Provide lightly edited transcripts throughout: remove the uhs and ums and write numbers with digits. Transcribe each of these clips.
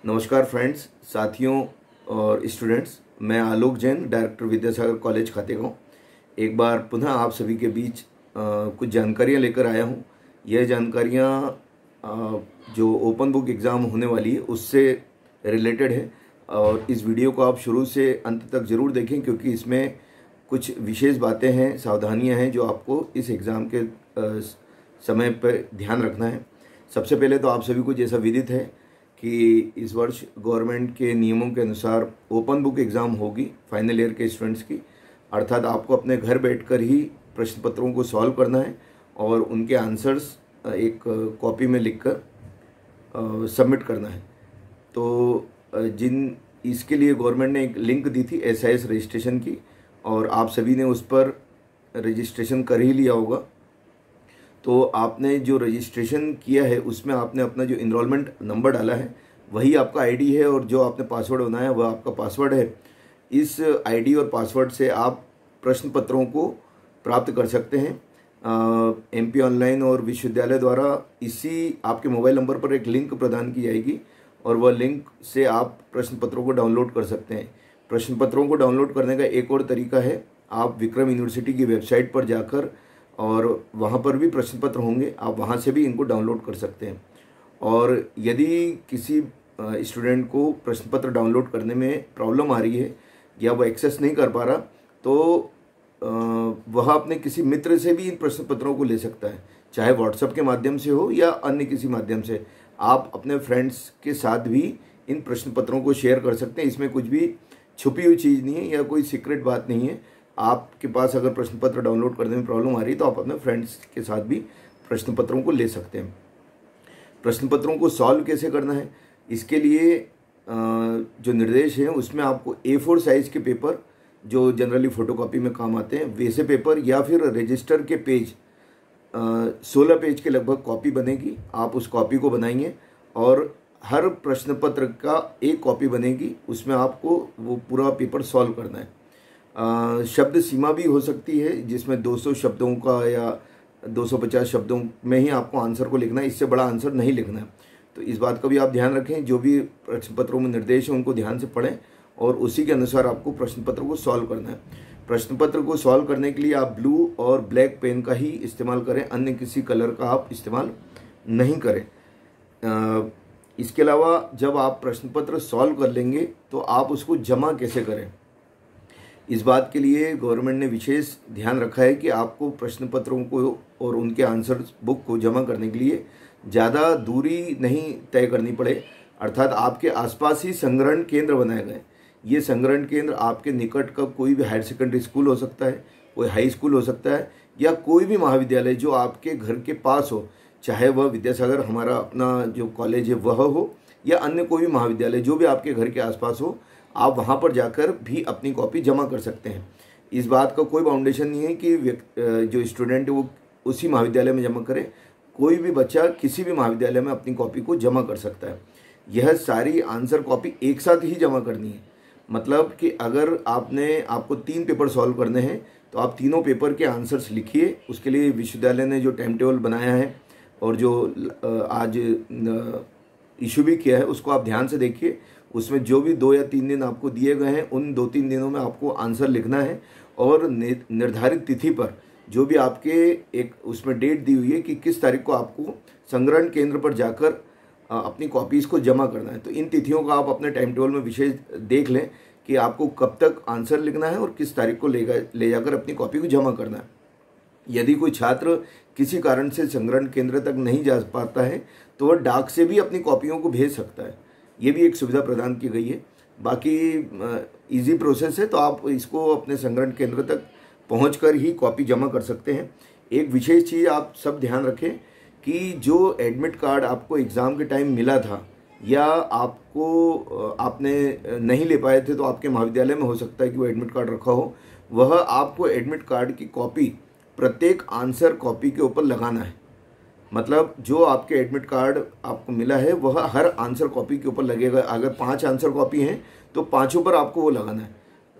नमस्कार फ्रेंड्स, साथियों और स्टूडेंट्स। मैं आलोक जैन, डायरेक्टर विद्यासागर कॉलेज खातेगांव, एक बार पुनः आप सभी के बीच कुछ जानकारियां लेकर आया हूं। यह जानकारियां जो ओपन बुक एग्ज़ाम होने वाली है उससे रिलेटेड है और इस वीडियो को आप शुरू से अंत तक ज़रूर देखें, क्योंकि इसमें कुछ विशेष बातें हैं, सावधानियां हैं जो आपको इस एग्ज़ाम के समय पर ध्यान रखना है। सबसे पहले तो आप सभी को जैसा विदित है कि इस वर्ष गवर्नमेंट के नियमों के अनुसार ओपन बुक एग्ज़ाम होगी फाइनल ईयर के स्टूडेंट्स की, अर्थात आपको अपने घर बैठकर ही प्रश्न पत्रों को सॉल्व करना है और उनके आंसर्स एक कॉपी में लिखकर सबमिट करना है। तो इसके लिए गवर्नमेंट ने एक लिंक दी थी SIS रजिस्ट्रेशन की, और आप सभी ने उस पर रजिस्ट्रेशन कर ही लिया होगा। तो आपने जो रजिस्ट्रेशन किया है उसमें आपने अपना जो इनरोलमेंट नंबर डाला है वही आपका आईडी है, और जो आपने पासवर्ड बनाया है वह आपका पासवर्ड है। इस आईडी और पासवर्ड से आप प्रश्न पत्रों को प्राप्त कर सकते हैं। MP ऑनलाइन और विश्वविद्यालय द्वारा इसी आपके मोबाइल नंबर पर एक लिंक प्रदान की जाएगी और वह लिंक से आप प्रश्न पत्रों को डाउनलोड कर सकते हैं। प्रश्न पत्रों को डाउनलोड करने का एक और तरीका है, आप विक्रम यूनिवर्सिटी की वेबसाइट पर जाकर, और वहाँ पर भी प्रश्न पत्र होंगे, आप वहाँ से भी इनको डाउनलोड कर सकते हैं। और यदि किसी स्टूडेंट को प्रश्न पत्र डाउनलोड करने में प्रॉब्लम आ रही है या वह एक्सेस नहीं कर पा रहा, तो वह अपने किसी मित्र से भी इन प्रश्न पत्रों को ले सकता है, चाहे व्हाट्सएप के माध्यम से हो या अन्य किसी माध्यम से। आप अपने फ्रेंड्स के साथ भी इन प्रश्न पत्रों को शेयर कर सकते हैं। इसमें कुछ भी छुपी हुई चीज़ नहीं है या कोई सीक्रेट बात नहीं है। आपके पास अगर प्रश्न पत्र डाउनलोड करने में प्रॉब्लम आ रही है तो आप अपने फ्रेंड्स के साथ भी प्रश्न पत्रों को ले सकते हैं। प्रश्न पत्रों को सॉल्व कैसे करना है, इसके लिए जो निर्देश हैं उसमें आपको A4 साइज़ के पेपर, जो जनरली फ़ोटोकॉपी में काम आते हैं, वैसे पेपर या फिर रजिस्टर के पेज 16 पेज के लगभग कॉपी बनेगी। आप उस कॉपी को बनाएंगे और हर प्रश्न पत्र का एक कॉपी बनेगी, उसमें आपको वो पूरा पेपर सॉल्व करना है। शब्द सीमा भी हो सकती है जिसमें 200 शब्दों का या 250 शब्दों में ही आपको आंसर को लिखना है, इससे बड़ा आंसर नहीं लिखना है। तो इस बात का भी आप ध्यान रखें, जो भी प्रश्न पत्रों में निर्देश हैं उनको ध्यान से पढ़ें और उसी के अनुसार आपको प्रश्न पत्र को सॉल्व करना है। प्रश्न पत्र को सॉल्व करने के लिए आप ब्लू और ब्लैक पेन का ही इस्तेमाल करें, अन्य किसी कलर का आप इस्तेमाल नहीं करें। इसके अलावा जब आप प्रश्न पत्र सॉल्व कर लेंगे तो आप उसको जमा कैसे करें, इस बात के लिए गवर्नमेंट ने विशेष ध्यान रखा है कि आपको प्रश्न पत्रों को और उनके आंसर बुक को जमा करने के लिए ज़्यादा दूरी नहीं तय करनी पड़े, अर्थात आपके आसपास ही संग्रहण केंद्र बनाए गए। ये संग्रहण केंद्र आपके निकट का कोई भी हायर सेकेंडरी स्कूल हो सकता है, कोई हाई स्कूल हो सकता है, या कोई भी महाविद्यालय जो आपके घर के पास हो, चाहे वह विद्यासागर हमारा अपना जो कॉलेज है वह हो या अन्य कोई भी महाविद्यालय जो भी आपके घर के आसपास हो, आप वहाँ पर जाकर भी अपनी कॉपी जमा कर सकते हैं। इस बात का कोई बाउंडेशन नहीं है कि जो स्टूडेंट है वो उसी महाविद्यालय में जमा करे, कोई भी बच्चा किसी भी महाविद्यालय में अपनी कॉपी को जमा कर सकता है। यह सारी आंसर कॉपी एक साथ ही जमा करनी है, मतलब कि अगर आपको 3 पेपर सॉल्व करने हैं तो आप तीनों पेपर के आंसर्स लिखिए। उसके लिए विश्वविद्यालय ने जो टाइम टेबल बनाया है और जो आज इशू भी किया है उसको आप ध्यान से देखिए। उसमें जो भी 2 या 3 दिन आपको दिए गए हैं उन 2-3 दिनों में आपको आंसर लिखना है, और निर्धारित तिथि पर जो भी आपके एक उसमें डेट दी हुई है कि किस तारीख को आपको संग्रहण केंद्र पर जाकर अपनी कॉपीज़ को जमा करना है। तो इन तिथियों का आप अपने टाइम टेबल में विशेष देख लें कि आपको कब तक आंसर लिखना है और किस तारीख को ले जाकर अपनी कॉपी को जमा करना है। यदि कोई छात्र किसी कारण से संग्रहण केंद्र तक नहीं जा पाता है तो वह डाक से भी अपनी कॉपियों को भेज सकता है, ये भी एक सुविधा प्रदान की गई है। बाकी इजी प्रोसेस है, तो आप इसको अपने संग्रहण केंद्र तक पहुंचकर ही कॉपी जमा कर सकते हैं। एक विशेष चीज़ आप सब ध्यान रखें कि जो एडमिट कार्ड आपको एग्ज़ाम के टाइम मिला था या आपने नहीं ले पाए थे, तो आपके महाविद्यालय में हो सकता है कि वो एडमिट कार्ड रखा हो, वह आपको एडमिट कार्ड की कॉपी प्रत्येक आंसर कॉपी के ऊपर लगाना है। मतलब जो आपके एडमिट कार्ड आपको मिला है वह हर आंसर कॉपी के ऊपर लगेगा। अगर 5 आंसर कॉपी हैं तो 5 पर आपको वो लगाना है।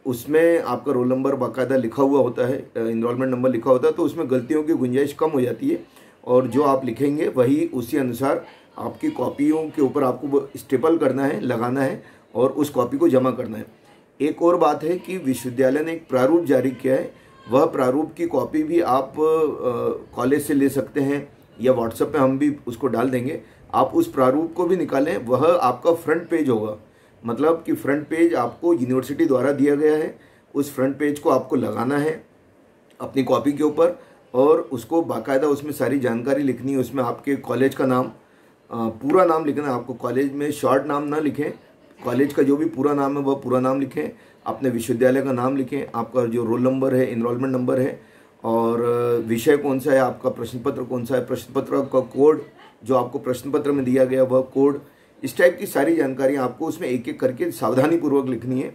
उसमें आपका रोल नंबर बाकायदा लिखा हुआ होता है, इनरोलमेंट नंबर लिखा होता है, तो उसमें गलतियों की गुंजाइश कम हो जाती है और जो आप लिखेंगे वही उसी अनुसार आपकी कॉपियों के ऊपर आपको वो स्टेपल करना है, लगाना है और उस कॉपी को जमा करना है। एक और बात है कि विश्वविद्यालय ने एक प्रारूप जारी किया है, वह प्रारूप की कॉपी भी आप कॉलेज से ले सकते हैं या व्हाट्सएप पे हम भी उसको डाल देंगे। आप उस प्रारूप को भी निकालें, वह आपका फ्रंट पेज होगा। मतलब कि फ्रंट पेज आपको यूनिवर्सिटी द्वारा दिया गया है, उस फ्रंट पेज को आपको लगाना है अपनी कॉपी के ऊपर और उसको बाकायदा उसमें सारी जानकारी लिखनी है। उसमें आपके कॉलेज का नाम, पूरा नाम लिखना है आपको। कॉलेज में शॉर्ट नाम ना लिखें, कॉलेज का जो भी पूरा नाम है वह पूरा नाम लिखें, अपने विश्वविद्यालय का नाम लिखें, आपका जो रोल नंबर है, इनरोलमेंट नंबर है और विषय कौन सा है, आपका प्रश्न पत्र कौन सा है, प्रश्न पत्र का कोड जो आपको प्रश्न पत्र में दिया गया वह कोड, इस टाइप की सारी जानकारी आपको उसमें एक एक करके सावधानीपूर्वक लिखनी है।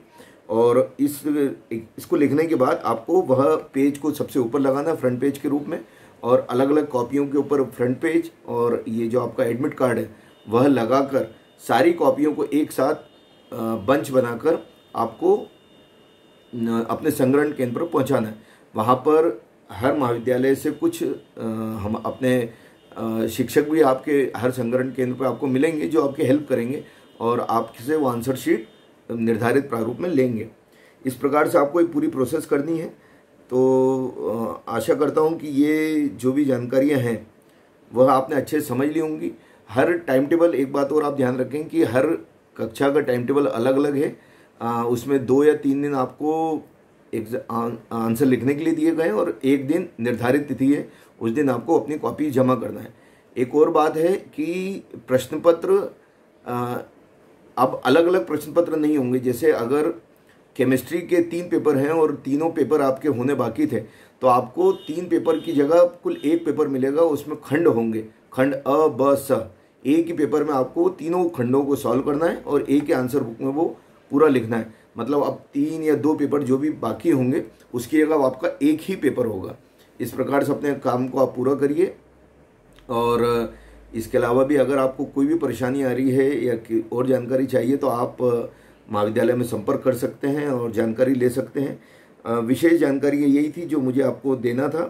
और इसको लिखने के बाद आपको वह पेज को सबसे ऊपर लगाना है फ्रंट पेज के रूप में, और अलग अलग कॉपियों के ऊपर फ्रंट पेज और ये जो आपका एडमिट कार्ड है वह लगाकर सारी कॉपियों को एक साथ बंच बनाकर आपको अपने संग्रहण केंद्र पर पहुंचाना है। वहाँ पर हर महाविद्यालय से कुछ हम अपने शिक्षक भी आपके हर संग्रहण केंद्र पर आपको मिलेंगे जो आपकी हेल्प करेंगे और आपसे वो आंसर शीट निर्धारित प्रारूप में लेंगे। इस प्रकार से आपको एक पूरी प्रोसेस करनी है। तो आशा करता हूँ कि ये जो भी जानकारियाँ हैं वह आपने अच्छे से समझ ली होंगी। हर टाइम टेबल, एक बात और आप ध्यान रखें कि हर कक्षा का टाइम टेबल अलग अलग है। उसमें 2 या 3 दिन आपको आंसर लिखने के लिए दिए गए और एक दिन निर्धारित तिथि है, उस दिन आपको अपनी कॉपी जमा करना है। एक और बात है कि प्रश्न पत्र अब अलग अलग प्रश्न पत्र नहीं होंगे। जैसे अगर केमिस्ट्री के 3 पेपर हैं और तीनों पेपर आपके होने बाकी थे तो आपको 3 पेपर की जगह कुल 1 पेपर मिलेगा, उसमें खंड होंगे, खंड अ ब स। एक ही पेपर में आपको तीनों खंडों को सॉल्व करना है और एक ही आंसर बुक में वो पूरा लिखना है। मतलब अब 3 या 2 पेपर जो भी बाकी होंगे उसकी जगह आपका एक ही पेपर होगा। इस प्रकार से अपने काम को आप पूरा करिए। और इसके अलावा भी अगर आपको कोई भी परेशानी आ रही है या और जानकारी चाहिए तो आप महाविद्यालय में संपर्क कर सकते हैं और जानकारी ले सकते हैं। विशेष जानकारी यही थी जो मुझे आपको देना था।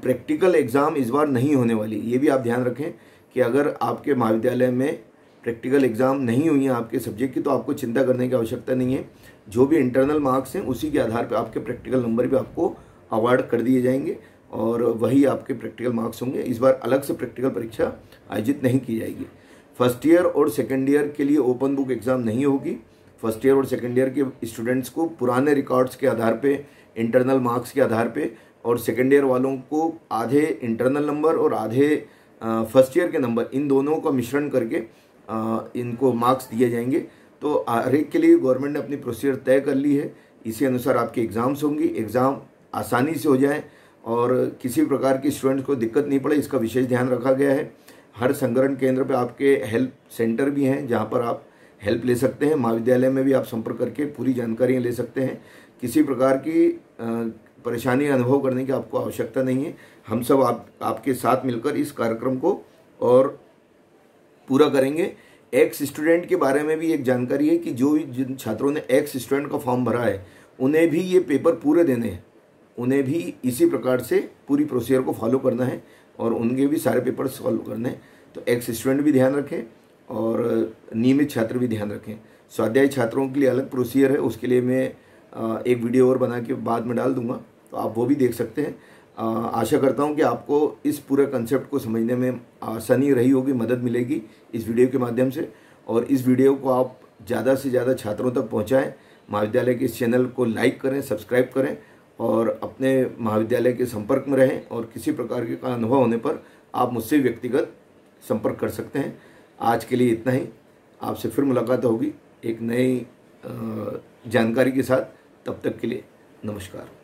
प्रैक्टिकल एग्ज़ाम इस बार नहीं होने वाली, ये भी आप ध्यान रखें कि अगर आपके महाविद्यालय में प्रैक्टिकल एग्ज़ाम नहीं हुई है आपके सब्जेक्ट की तो आपको चिंता करने की आवश्यकता नहीं है। जो भी इंटरनल मार्क्स हैं उसी के आधार पर आपके प्रैक्टिकल नंबर भी आपको अवार्ड कर दिए जाएंगे और वही आपके प्रैक्टिकल मार्क्स होंगे। इस बार अलग से प्रैक्टिकल परीक्षा आयोजित नहीं की जाएगी। फर्स्ट ईयर और सेकेंड ईयर के लिए ओपन बुक एग्ज़ाम नहीं होगी। फर्स्ट ईयर और सेकेंड ईयर के स्टूडेंट्स को पुराने रिकॉर्ड्स के आधार पे, इंटरनल मार्क्स के आधार पे, और सेकेंड ईयर वालों को आधे इंटरनल नंबर और आधे फर्स्ट ईयर के नंबर, इन दोनों का मिश्रण करके इनको मार्क्स दिए जाएंगे। तो हर एक के लिए गवर्नमेंट ने अपनी प्रोसीजर तय कर ली है, इसी अनुसार आपके एग्ज़ाम्स होंगी। एग्ज़ाम आसानी से हो जाए और किसी प्रकार की स्टूडेंट्स को दिक्कत नहीं पड़े, इसका विशेष ध्यान रखा गया है। हर संग्रहण केंद्र पे आपके हेल्प सेंटर भी हैं जहां पर आप हेल्प ले सकते हैं। महाविद्यालय में भी आप संपर्क करके पूरी जानकारियां ले सकते हैं। किसी प्रकार की परेशानी अनुभव करने की आपको आवश्यकता नहीं है। हम सब आपके साथ मिलकर इस कार्यक्रम को और पूरा करेंगे। एक्स स्टूडेंट के बारे में भी एक जानकारी है कि जिन छात्रों ने एक्स स्टूडेंट का फॉर्म भरा है उन्हें भी ये पेपर पूरे देने हैं, उन्हें भी इसी प्रकार से पूरी प्रोसीजर को फॉलो करना है और उनके भी सारे पेपर सॉल्व करने हैं। तो एक्स स्टूडेंट भी ध्यान रखें और नियमित छात्र भी ध्यान रखें। स्वाध्याय छात्रों के लिए अलग प्रोसीजर है, उसके लिए मैं एक वीडियो और बना के बाद में डाल दूंगा, तो आप वो भी देख सकते हैं। आशा करता हूं कि आपको इस पूरे कंसेप्ट को समझने में आसानी रही होगी, मदद मिलेगी इस वीडियो के माध्यम से। और इस वीडियो को आप ज़्यादा से ज़्यादा छात्रों तक पहुँचाएँ। महाविद्यालय के इस चैनल को लाइक करें, सब्सक्राइब करें और अपने महाविद्यालय के संपर्क में रहें। और किसी प्रकार के का अनुभव होने पर आप मुझसे व्यक्तिगत संपर्क कर सकते हैं। आज के लिए इतना ही, आपसे फिर मुलाकात होगी एक नई जानकारी के साथ। तब तक के लिए नमस्कार।